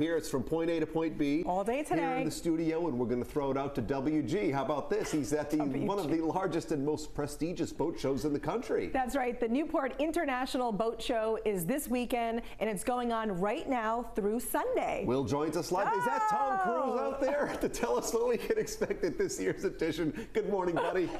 Here it's from point A to point B. All day today. Here in the studio, and we're going to throw it out to WG. How about this? He's at one of the largest and most prestigious boat shows in the country. That's right. The Newport International Boat Show is this weekend, and it's going on right now through Sunday. Will joins us live. Is that Tom Cruise out there to tell us what we can expect at this year's edition? Good morning, buddy.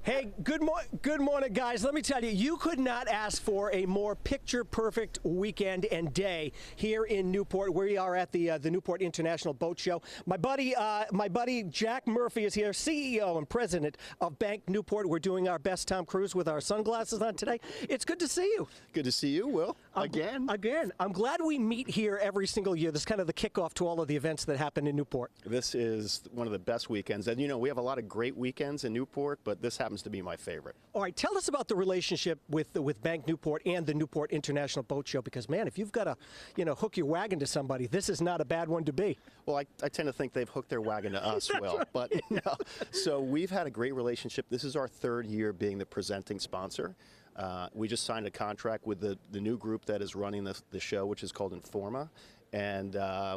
Hey, good morning, guys. Let me tell you, you could not ask for a more picture-perfect weekend and day here in Newport. We are at the Newport International Boat Show. My buddy Jack Murphy is here, CEO and president of Bank Newport. We're doing our best, Tom Cruise, with our sunglasses on today. It's good to see you. Good to see you, Will. Again. I'm glad we meet here every single year. This is kind of the kickoff to all of the events that happen in Newport. This is one of the best weekends. And, you know, we have a lot of great weekends in Newport, but this happens to be my favorite. All right, tell us about the relationship with Bank Newport and the Newport International Boat Show, because, man, if you've got to, hook your wagon to somebody, this is not a bad one to be. Well, I tend to think they've hooked their wagon to us, Will. Right. But no. So we've had a great relationship. This is our third year being the presenting sponsor. We just signed a contract with the new group that is running the show, which is called Informa. And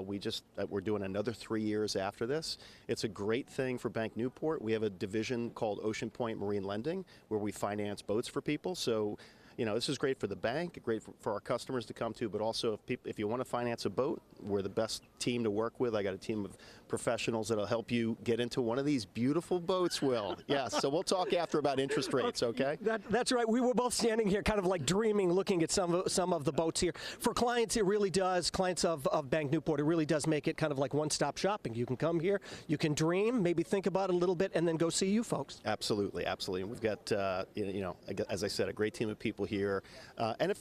we're doing another 3 years after this. It's a great thing for Bank Newport. We have a division called Ocean Point Marine Lending, where we finance boats for people. So, this is great for the bank, great for our customers to come to, but also if you want to finance a boat, we're the best team to work with. I got a team of professionals that'll help you get into one of these beautiful boats, Will. Yeah, so we'll talk after about interest rates, okay? That's right. We were both standing here kind of like dreaming, looking at some of the boats here. For clients, it really does, clients of Bank Newport, it really does make it kind of like one-stop shopping. You can come here, you can dream, maybe think about it a little bit, and then go see you folks. Absolutely, absolutely. And we've got, as I said, a great team of people here. And if,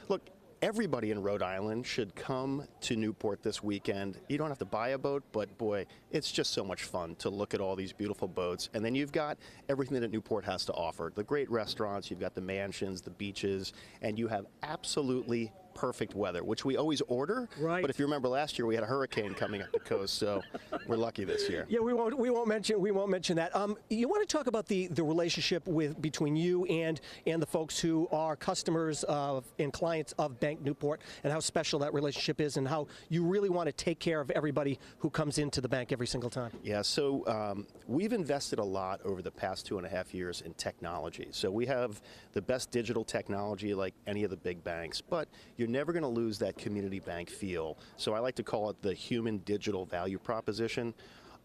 look, everybody in Rhode Island should come to Newport this weekend. You don't have to buy a boat, but boy, it's just so much fun to look at all these beautiful boats. And then you've got everything that Newport has to offer. The great restaurants, you've got the mansions, the beaches, and you have absolutely perfect weather, which we always order. Right. But if you remember last year, we had a hurricane coming up the coast, so we're lucky this year. Yeah, we won't mention that. You want to talk about the relationship between you and the folks who are customers and clients of Bank Newport, and how special that relationship is, and how you really want to take care of everybody who comes into the bank every single time. Yeah, so we've invested a lot over the past 2.5 years in technology. So we have the best digital technology like any of the big banks, but you're never going to lose that community bank feel. So I like to call it the human digital value proposition.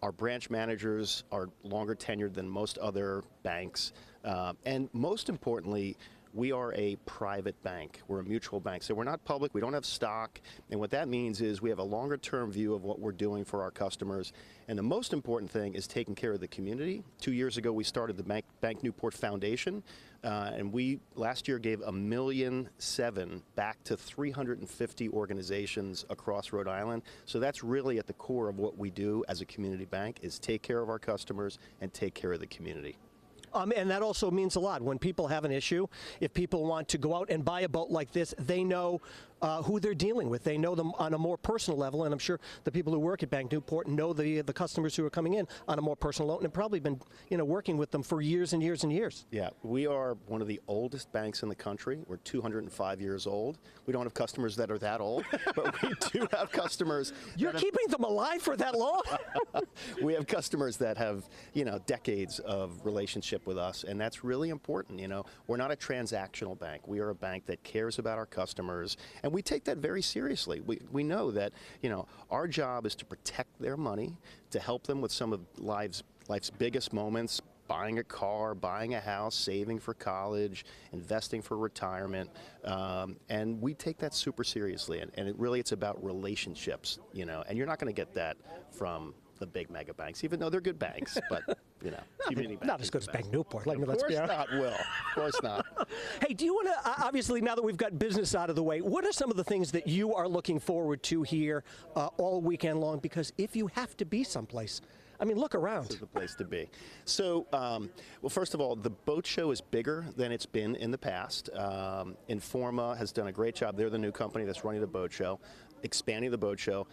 Our branch managers are longer tenured than most other banks. And most importantly, we are a private bank. We're a mutual bank. So we're not public. We don't have stock. And what that means is we have a longer term view of what we're doing for our customers. And the most important thing is taking care of the community. 2 years ago, we started the Bank Newport Foundation. And we last year gave $1.7 million back to 350 organizations across Rhode Island. So that's really at the core of what we do as a community bank, is take care of our customers and take care of the community. And that also means a lot. When people have an issue, if people want to go out and buy a boat like this, they know who they're dealing with. They know them on a more personal level, and I'm sure the people who work at Bank Newport know the customers who are coming in on a more personal level, and have probably been working with them for years and years and years. Yeah, we are one of the oldest banks in the country. We're 205 years old. We don't have customers that are that old, but we do have customers. You're keeping them alive for that long? We have customers that have, decades of relationship with us, and that's really important. We're not a transactional bank. We are a bank that cares about our customers, and we take that very seriously. We know that, our job is to protect their money, to help them with some of life's biggest moments, buying a car, buying a house, saving for college, investing for retirement, and we take that super seriously. And it's about relationships, and you're not going to get that from the big mega banks, even though they're good banks, but community banks. Not as good as Bank Newport. Of course not, Will. Of course not. Hey, do you want to, obviously, now that we've got business out of the way, what are some of the things that you are looking forward to here all weekend long? Because if you have to be someplace, look around. This is the place to be. So, well, first of all, the boat show is bigger than it's been in the past. Informa has done a great job. They're the new company that's running the boat show, expanding the boat show.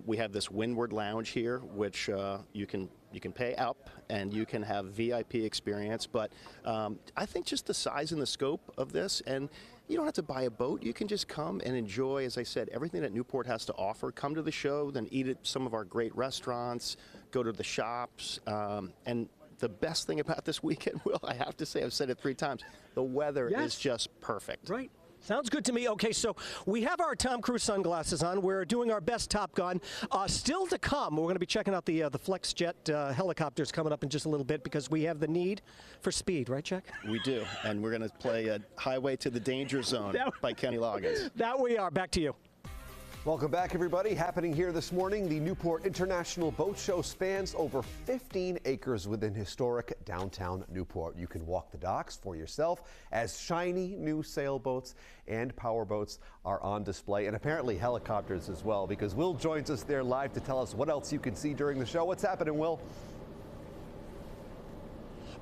We have this Windward Lounge here, which you can pay up and you can have VIP experience. But I think just the size and the scope of this, and you don't have to buy a boat. You can just come and enjoy, as I said, everything that Newport has to offer. Come to the show, then eat at some of our great restaurants, go to the shops, and the best thing about this weekend, Will, I have to say, I've said it 3 times, the weather is just perfect. Right. Sounds good to me. Okay, so we have our Tom Cruise sunglasses on. We're doing our best Top Gun. Still to come, we're going to be checking out the FlexJet helicopters coming up in just a little bit because we have the need for speed, right, Chuck? We do, and we're going to play Highway to the Danger Zone by Kenny Loggins. That we are. Back to you. Welcome back, everybody. Happening here this morning, the Newport International Boat Show spans over 15 acres within historic downtown Newport. You can walk the docks for yourself as shiny new sailboats and powerboats are on display, and apparently helicopters as well, because Will joins us there live to tell us what else you can see during the show. What's happening, Will?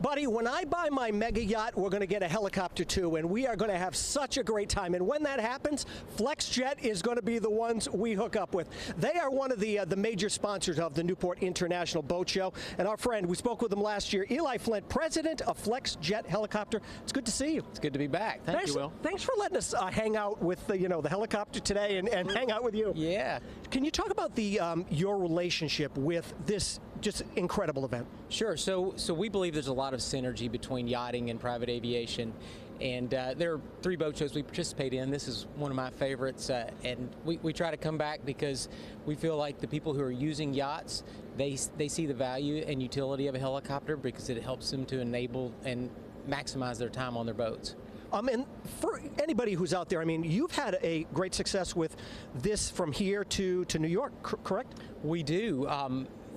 Buddy, when I buy my mega yacht, we're going to get a helicopter too, and we are going to have such a great time. And when that happens, FlexJet is going to be the ones we hook up with. They are one of the major sponsors of the Newport International Boat Show. And our friend, we spoke with him last year, Eli Flint, president of FlexJet Helicopter. It's good to see you. It's good to be back. Thank you, Will. Thanks for letting us hang out with the helicopter today and hang out with you. Yeah. Can you talk about the your relationship with this just incredible event? Sure. So we believe there's a lot of synergy between yachting and private aviation. And there are 3 boat shows we participate in. This is one of my favorites. And we try to come back because we feel like the people who are using yachts, they see the value and utility of a helicopter because it helps them to enable and maximize their time on their boats. And for anybody who's out there, I mean, you've had a great success with this from here to New York, correct? We do.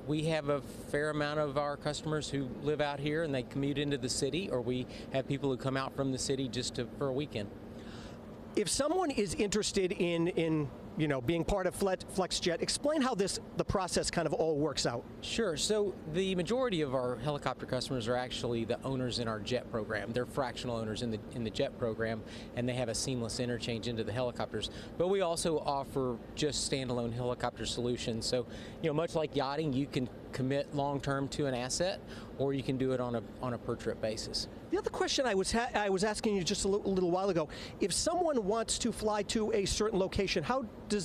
We have a fair amount of our customers who live out here and they commute into the city, or we have people who come out from the city just for a weekend. If someone is interested in being part of FlexJet, explain how the process kind of all works out. Sure. So the majority of our helicopter customers are actually the owners in our jet program. They're fractional owners in the jet program, and they have a seamless interchange into the helicopters. But we also offer just standalone helicopter solutions. So, much like yachting, you can commit long-term to an asset, or you can do it on a per-trip basis. The other question I was asking you just a little while ago, if someone wants to fly to a certain location, how do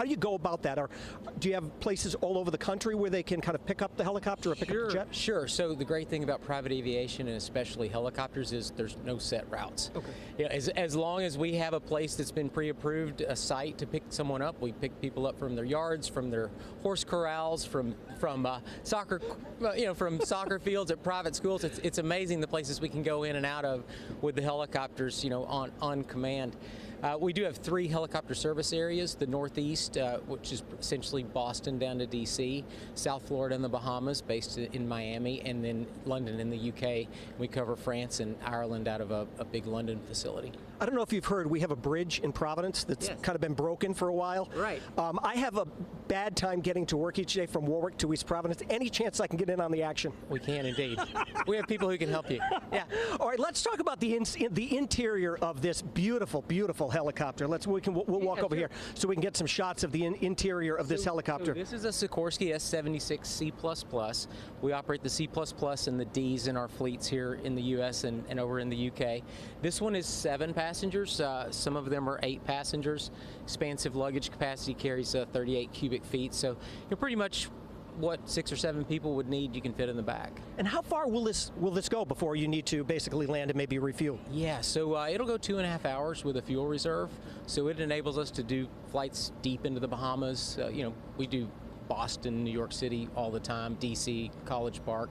you go about that? Or do you have places all over the country where they can kind of pick up the helicopter or pick up the jet? Sure. So the great thing about private aviation and especially helicopters is there's no set routes. Okay. As long as we have a place that's been pre-approved, a site to pick someone up, we pick people up from their yards, from their horse corrals, from soccer, from soccer fields at private schools. It's amazing the places we can go in and out of with the helicopters, on command. We do have 3 helicopter service areas: the Northeast, which is essentially Boston down to D.C., South Florida and the Bahamas, based in Miami, and then London in the UK. We cover France and Ireland out of a big London facility. I don't know if you've heard, we have a bridge in Providence that's kind of been broken for a while. Right. I have a bad time getting to work each day from Warwick to East Providence. Any chance I can get in on the action? We can indeed. We have people who can help you. Yeah. All right, let's talk about the interior of this beautiful, beautiful helicopter. We'll walk over here so we can get some shots of the interior of this helicopter. So this is a Sikorsky S-76C++. We operate the C++ and the Ds in our fleets here in the U.S. and over in the UK. This one is 7 passengers. Some of them are 8 passengers. Expansive luggage capacity, carries 38 cubic feet. So you're pretty much what 6 or 7 people would need, you can fit in the back. And how far will this go before you need to basically land and maybe refuel? Yeah, so it'll go 2.5 hours with a fuel reserve. So it enables us to do flights deep into the Bahamas. We do Boston, New York City all the time, DC, College Park.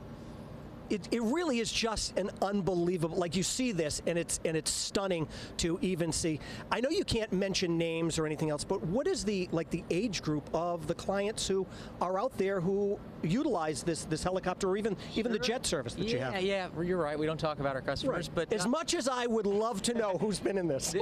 It really is just an unbelievable, like you see this and it's stunning to even see. I know you can't mention names or anything else, but what is the age group of the clients who are out there who utilize this helicopter or even the jet service that you have? Yeah, you're right. We don't talk about our customers, right. But as much as I would love to know who's been in this,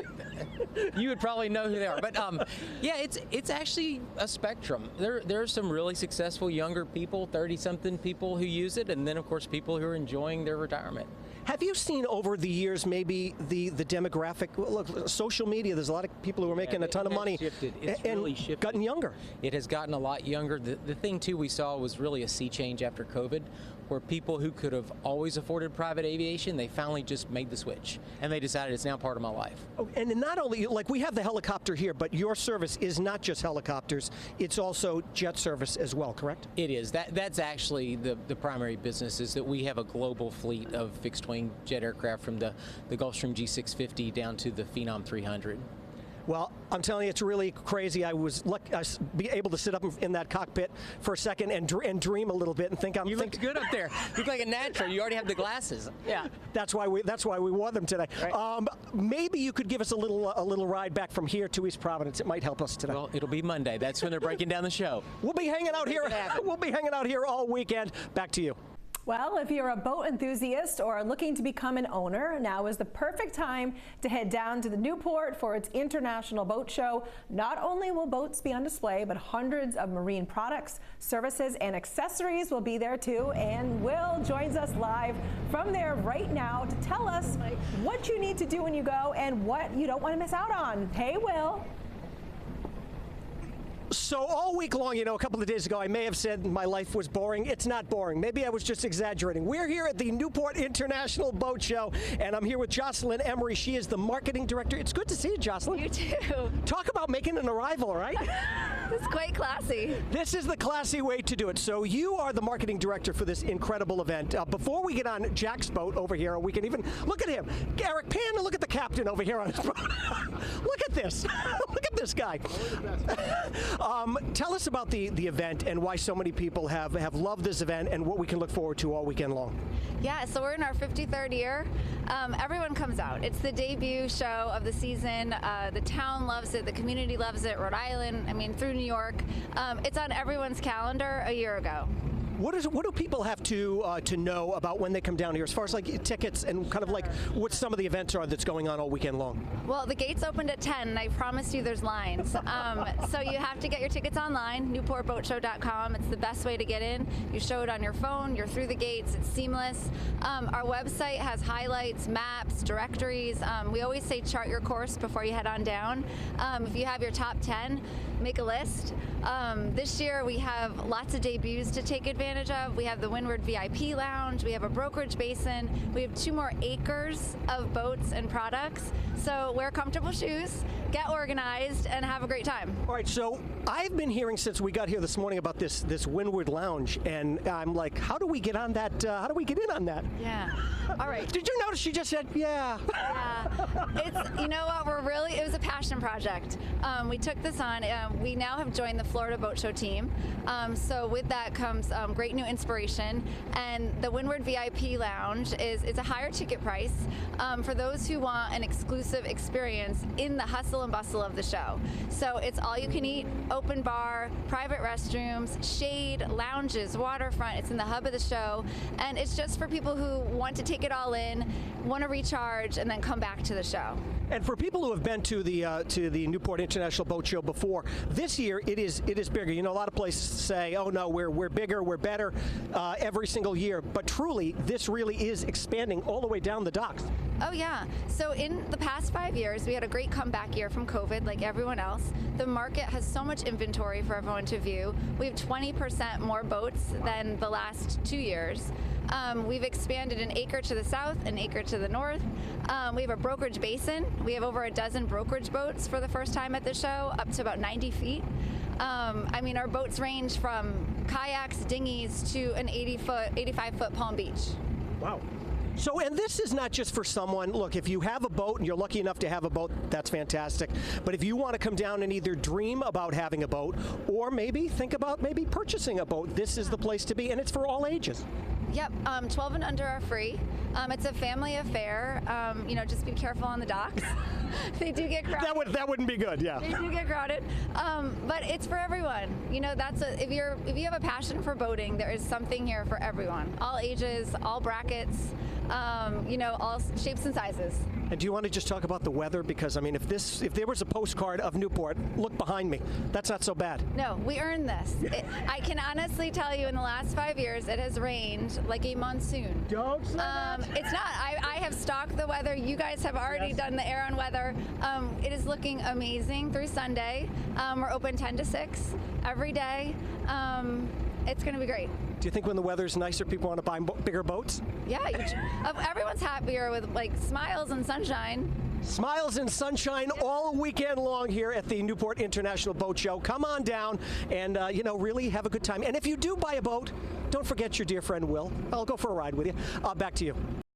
you would probably know who they are. But it's actually a spectrum. There are some really successful younger people, 30-something people who use it, and then of course people who are enjoying their retirement. Have you seen over the years maybe the demographic? Look, social media, there's a lot of people who are making a ton of money It's really shifted. Gotten younger. It has gotten a lot younger. The thing too we saw was really a sea change after COVID, where people who could have always afforded private aviation, they finally just made the switch, and they decided it's now part of my life. Oh, and not only, like, we have the helicopter here, but your service is not just helicopters, it's also jet service as well, correct? It is. That's actually the primary business, is that we have a global fleet of fixed-wing jet aircraft from the Gulfstream G650 down to the Phenom 300. Well, I'm telling you, it's really crazy. I was be able to sit up in that cockpit for a second and dream a little bit and think You looked good up there. You look like a natural. You already have the glasses. Yeah. That's why we wore them today. Right. Maybe you could give us a little ride back from here to East Providence. It might help us today. Well, it'll be Monday. That's when they're breaking down the show. We'll be hanging out here. We'll be hanging out here all weekend. Back to you. Well, if you're a boat enthusiast or looking to become an owner, now is the perfect time to head down to the Newport for its International Boat Show. Not only will boats be on display, but hundreds of marine products, services, and accessories will be there too. And Will joins us live from there right now to tell us what you need to do when you go and what you don't want to miss out on. Hey, Will. So all week long, a couple of days ago, I may have said my life was boring. It's not boring. Maybe I was just exaggerating. We're here at the Newport International Boat Show, and I'm here with Jocelyn Emery. She is the marketing director. It's good to see you, Jocelyn. You too. Talk about making an arrival, right? It's quite classy. This is the classy way to do it. So you are the marketing director for this incredible event. Before we get on Jack's boat over here, we can even look at him. Eric, pan and look at the captain over here on his boat. Look at this. Look at this guy. Tell us about the event and why so many people have loved this event and what we can look forward to all weekend long. Yeah, so we're in our 53rd year. Everyone comes out. It's the debut show of the season. The town loves it. The community loves it. Rhode Island, through New York. It's on everyone's calendar a year ago. What do people have to know about when they come down here, as far as like tickets and kind of like what some of the events are that's going on all weekend long? Well, the gates opened at 10, and I promised you there's lines. So you have to get your tickets online, newportboatshow.com. It's the best way to get in. You show it on your phone, you're through the gates, it's seamless. Our website has highlights, maps, directories. We always say chart your course before you head on down. If you have your top 10, make a list. This year we have lots of debuts to take advantage of. We have the Windward VIP Lounge, we have a brokerage basin, we have 2 more acres of boats and products. So wear comfortable shoes, get organized, and have a great time. All right, so I've been hearing since we got here this morning about this Windward Lounge, and I'm like, how do we get on that? How do we get in on that? Yeah. All right. Did you notice she just said, yeah? Yeah. It's, you know what, it was a passion project. We took this on. We now have joined the Florida Boat Show team. So with that comes great new inspiration. And the Windward VIP Lounge is a higher ticket price for those who want an exclusive experience in the hustle and bustle of the show. So it's all you can eat, open bar, private restrooms, shade, lounges, waterfront. It's in the hub of the show. And it's just for people who want to take it all in, want to recharge, and then come back to the show. And for people who have been to the Newport International Boat Show before, this year it is bigger. A lot of places say, oh no, we're bigger, we're better every single year. But truly, this really is expanding all the way down the docks. Oh yeah. So in the past 5 years, we had a great comeback year from COVID, like everyone else. The market has so much inventory for everyone to view. We have 20% more boats than the last 2 years. We've expanded an acre to the south, an acre to the north. We have a brokerage basin. We have over a dozen brokerage boats for the first time at the show, up to about 90 feet. Our boats range from kayaks, dinghies, to an 85-foot Palm Beach. Wow. So, and this is not just for someone, look, if you have a boat and you're lucky enough to have a boat, that's fantastic. But if you want to come down and either dream about having a boat or maybe think about maybe purchasing a boat, this is the place to be, and it's for all ages. Yep, 12 and under are free. It's a family affair. Just be careful on the docks. They do get crowded. That wouldn't be good, yeah. They do get crowded, but it's for everyone. If you have a passion for boating, there is something here for everyone. All ages, all brackets, all shapes and sizes. And do you want to just talk about the weather? Because if there was a postcard of Newport, look behind me. That's not so bad. No, we earned this. I can honestly tell you, in the last 5 years, it has rained like a monsoon. Don't say that. It's not. I have stalked the weather. You guys have already done the air on weather. It is looking amazing through Sunday. We're open 10 to 6 every day. It's going to be great. Do you think when the weather's nicer, people want to buy bigger boats? Yeah, everyone's happier with like smiles and sunshine. Smiles and sunshine all weekend long here at the Newport International Boat Show. Come on down and, really have a good time. And if you do buy a boat, don't forget your dear friend Will. I'll go for a ride with you. Back to you.